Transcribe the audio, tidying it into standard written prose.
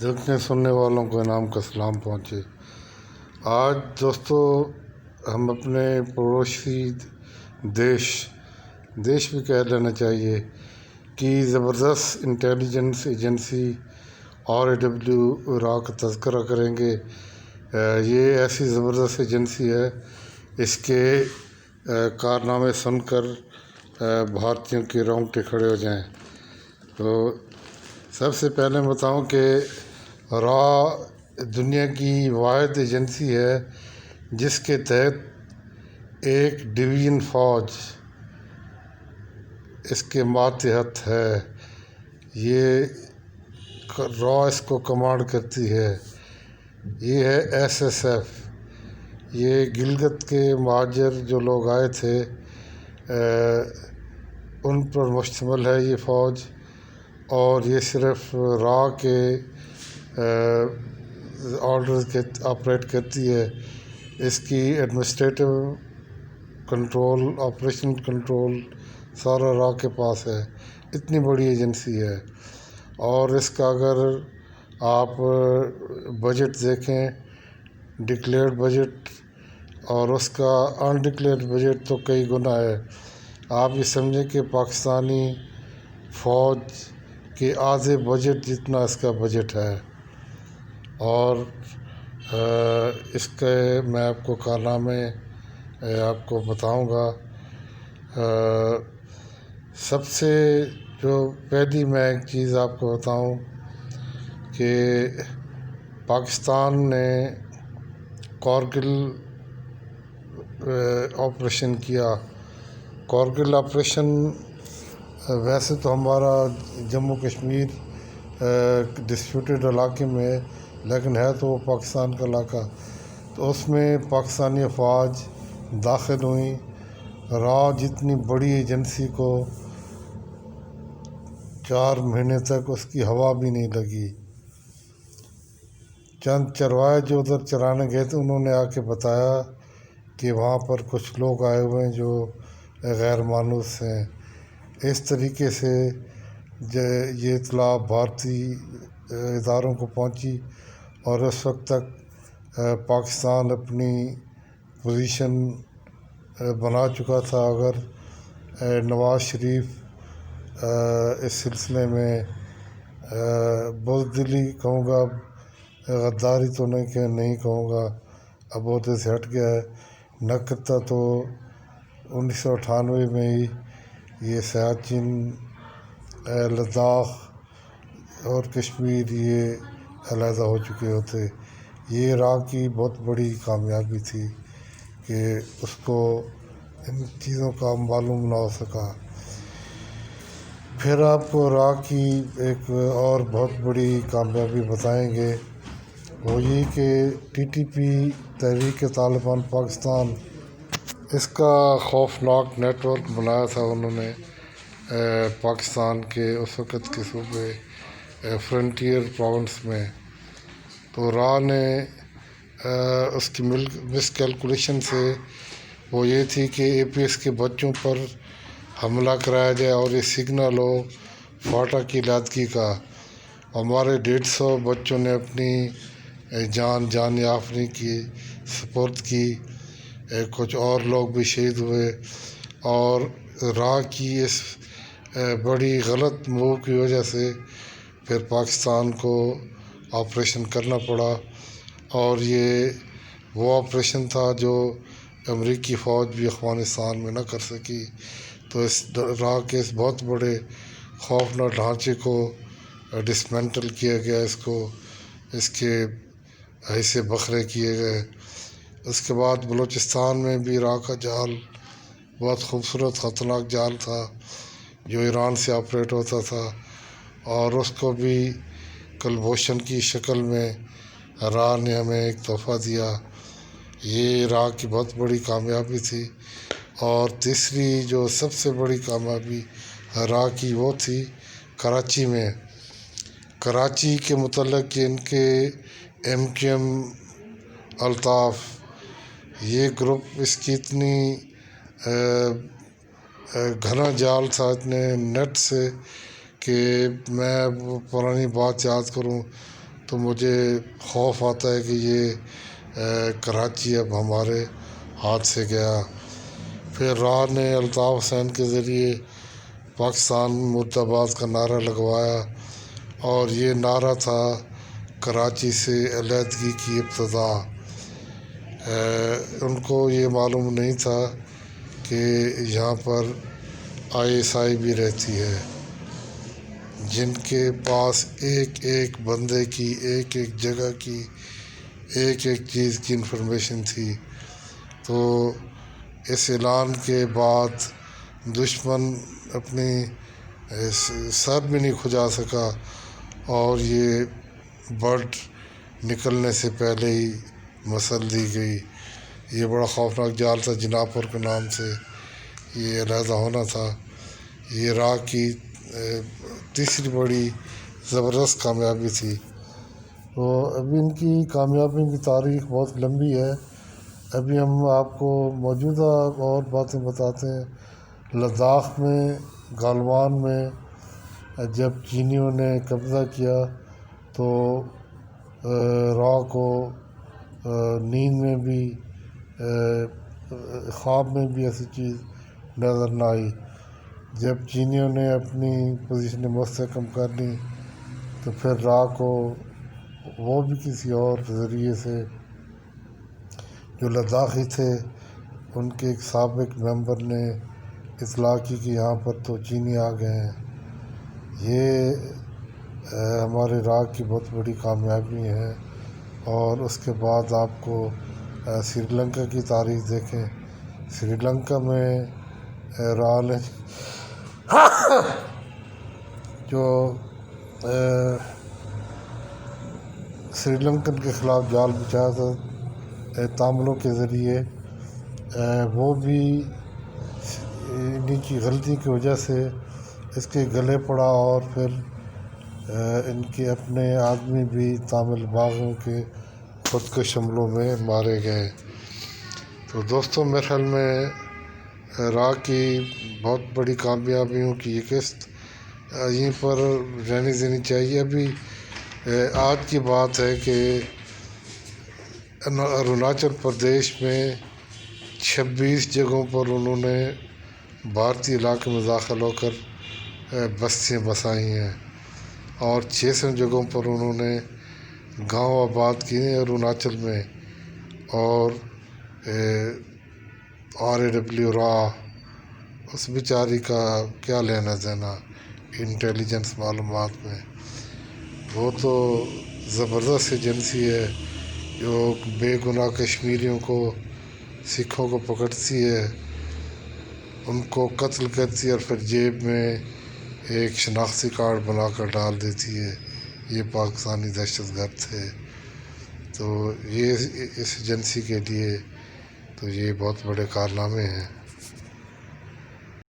دیکھنے سننے والوں کو انعام کا سلام پہنچے۔ آج دوستو ہم اپنے پڑوسی دیش بھی کہہ لینا چاہیے کہ زبردست انٹیلیجنس ایجنسی RAW را کا تذکرہ کریں گے۔ یہ ایسی زبردست ایجنسی ہے، اس کے کارنامے سن کر بھارتیوں کے رونگٹے کھڑے ہو جائیں۔ تو سب سے پہلے بتاؤں کہ را دنیا کی واحد ایجنسی ہے جس کے تحت ایک ڈویژن فوج اس کے ماتحت ہے۔ یہ را اس کو کمانڈ کرتی ہے۔ یہ ہے SSF۔ یہ گلگت کے مہاجر جو لوگ آئے تھے ان پر مشتمل ہے یہ فوج، اور یہ صرف را کے آرڈرز کے آپریٹ کرتی ہے۔ اس کی ایڈمنسٹریٹو کنٹرول، آپریشنل کنٹرول سارا را کے پاس ہے۔ اتنی بڑی ایجنسی ہے۔ اور اس کا اگر آپ بجٹ دیکھیں، ڈکلیئرڈ بجٹ اور اس کا انڈکلیئرڈ بجٹ تو کئی گنا ہے۔ آپ یہ سمجھیں کہ پاکستانی فوج کے آدھے بجٹ جتنا اس کا بجٹ ہے۔ اور اس کے میں آپ کو کارنامے آپ کو بتاؤں گا۔ سب سے جو پہلی میں ایک چیز آپ کو بتاؤں کہ پاکستان نے کارگل آپریشن کیا۔ کارگل آپریشن ویسے تو ہمارا جموں کشمیر ڈسپیوٹڈ علاقے میں ہے، لیکن ہے تو وہ پاکستان کا علاقہ۔ تو اس میں پاکستانی افواج داخل ہوئیں۔ را جتنی بڑی ایجنسی کو 4 مہینے تک اس کی ہوا بھی نہیں لگی۔ چند چرواہے جو ادھر چرانے گئے تھے انہوں نے آ کے بتایا کہ وہاں پر کچھ لوگ آئے ہوئے ہیں جو غیر مانوس ہیں۔ اس طریقے سے یہ اطلاع بھارتی اداروں کو پہنچی، اور اس وقت تک پاکستان اپنی پوزیشن بنا چکا تھا۔ اگر نواز شریف اس سلسلے میں بزدلی کہوں گا، غداری تو نہیں کہوں گا، اب عہدے سے ہٹ گیا ہے، نہ کرتا تو 1998 میں ہی یہ سیاچن، لداخ اور کشمیر یہ علیحدہ ہو چکے ہوتے۔ یہ را کی بہت بڑی کامیابی تھی کہ اس کو ان چیزوں کا معلوم نہ ہو سکا۔ پھر آپ کو را کی ایک اور بہت بڑی کامیابی بتائیں گے، وہ یہ کہ TTP تحریک طالبان پاکستان، اس کا خوفناک نیٹ ورک بنایا تھا انہوں نے پاکستان کے اس وقت کے صوبے فرنٹیئر پروونس میں۔ تو را نے اس کی مس کیلکولیشن سے وہ یہ تھی کہ APS کے بچوں پر حملہ کرایا جائے، اور یہ سگنل ہو فاٹا کی علیحدگی کا۔ ہمارے 150 بچوں نے اپنی جان یاف نہیں کی، سپرد کی، کچھ اور لوگ بھی شہید ہوئے۔ اور را کی اس بڑی غلط موو کی وجہ سے پھر پاکستان کو آپریشن کرنا پڑا، اور یہ وہ آپریشن تھا جو امریکی فوج بھی افغانستان میں نہ کر سکی۔ تو اس را کے اس بہت بڑے خوفناک ڈھانچے کو ڈسمینٹل کیا گیا، اس کے حصے بکھرے کیے گئے۔ اس کے بعد بلوچستان میں بھی را کا جال بہت خوبصورت خطرناک جال تھا جو ایران سے آپریٹ ہوتا تھا، اور اس کو بھی کلبھوشن کی شکل میں را نے ہمیں ایک تحفہ دیا۔ یہ را کی بہت بڑی کامیابی تھی۔ اور تیسری جو سب سے بڑی کامیابی را کی وہ تھی کراچی کے متعلق، ان کے MQM الطاف، یہ گروپ، اس کی اتنی گھنا جال تھا اتنے نیٹ سے کہ میں وہ پرانی بات یاد کروں تو مجھے خوف آتا ہے کہ یہ کراچی اب ہمارے ہاتھ سے گیا۔ پھر راہ نے الطاف حسین کے ذریعے پاکستان مرد آباد کا نعرہ لگوایا، اور یہ نعرہ تھا کراچی سے علیحدگی کی ابتدا۔ ان کو یہ معلوم نہیں تھا کہ یہاں پر ISI بھی رہتی ہے، جن کے پاس ایک ایک بندے کی، ایک ایک جگہ کی، ایک ایک چیز کی انفارمیشن تھی۔ تو اس اعلان کے بعد دشمن اپنی سر بھی نہیں کھجا سکا، اور یہ برڈ نکلنے سے پہلے ہی مسل دی گئی۔ یہ بڑا خوفناک جال تھا، جناپور کے نام سے یہ علیحدہ ہونا تھا۔ یہ راہ کی تیسری بڑی زبردست کامیابی تھی۔ تو ابھی ان کی کامیابی کی تاریخ بہت لمبی ہے۔ ابھی ہم آپ کو موجودہ اور باتیں بتاتے ہیں۔ لداخ میں گالوان میں جب چینیوں نے قبضہ کیا تو را کو نیند میں بھی، خواب میں بھی ایسی چیز نظر نہ آئی۔ جب چینیوں نے اپنی پوزیشن مستحکم کر لی تو پھر را کو وہ بھی کسی اور ذریعے سے، جو لداخی تھے، ان کے ایک سابق ممبر نے اطلاع کی کہ یہاں پر تو چینی آ گئے ہیں۔ یہ ہمارے را کی بہت بڑی کامیابی ہے۔ اور اس کے بعد آپ کو سری لنکا کی تاریخ دیکھیں۔ سری لنکا میں را نے جو سری لنکن کے خلاف جال بچھایا تھا تاملوں کے ذریعے، وہ بھی انہی کی غلطی کی وجہ سے اس کے گلے پڑا، اور پھر ان کے اپنے آدمی بھی تامل باغیوں کے خودکش حملوں میں مارے گئے۔ تو دوستوں، میرے خیال میں را کی بہت بڑی کامیابیوں کی یہ قسط یہیں پر رہنے دینی چاہیے۔ ابھی آج کی بات ہے کہ اروناچل پردیش میں 26 جگہوں پر انہوں نے بھارتی علاقے میں داخل ہو کر بستیاں بسائی ہیں، اور 600 جگہوں پر انہوں نے گاؤں آباد کیے ہیں اروناچل میں۔ اور RAW را، اس بیچاری کا کیا لینا دینا انٹیلیجنس معلومات میں؟ وہ تو زبردست ایجنسی ہے جو بے گناہ کشمیریوں کو، سکھوں کو پکڑتی ہے، ان کو قتل کرتی ہے، اور پھر جیب میں ایک شناختی کارڈ بنا کر ڈال دیتی ہے۔ یہ پاکستانی دہشت گرد تھے۔ تو یہ اس ایجنسی کے لیے تو یہ بہت بڑے کارنامے ہیں۔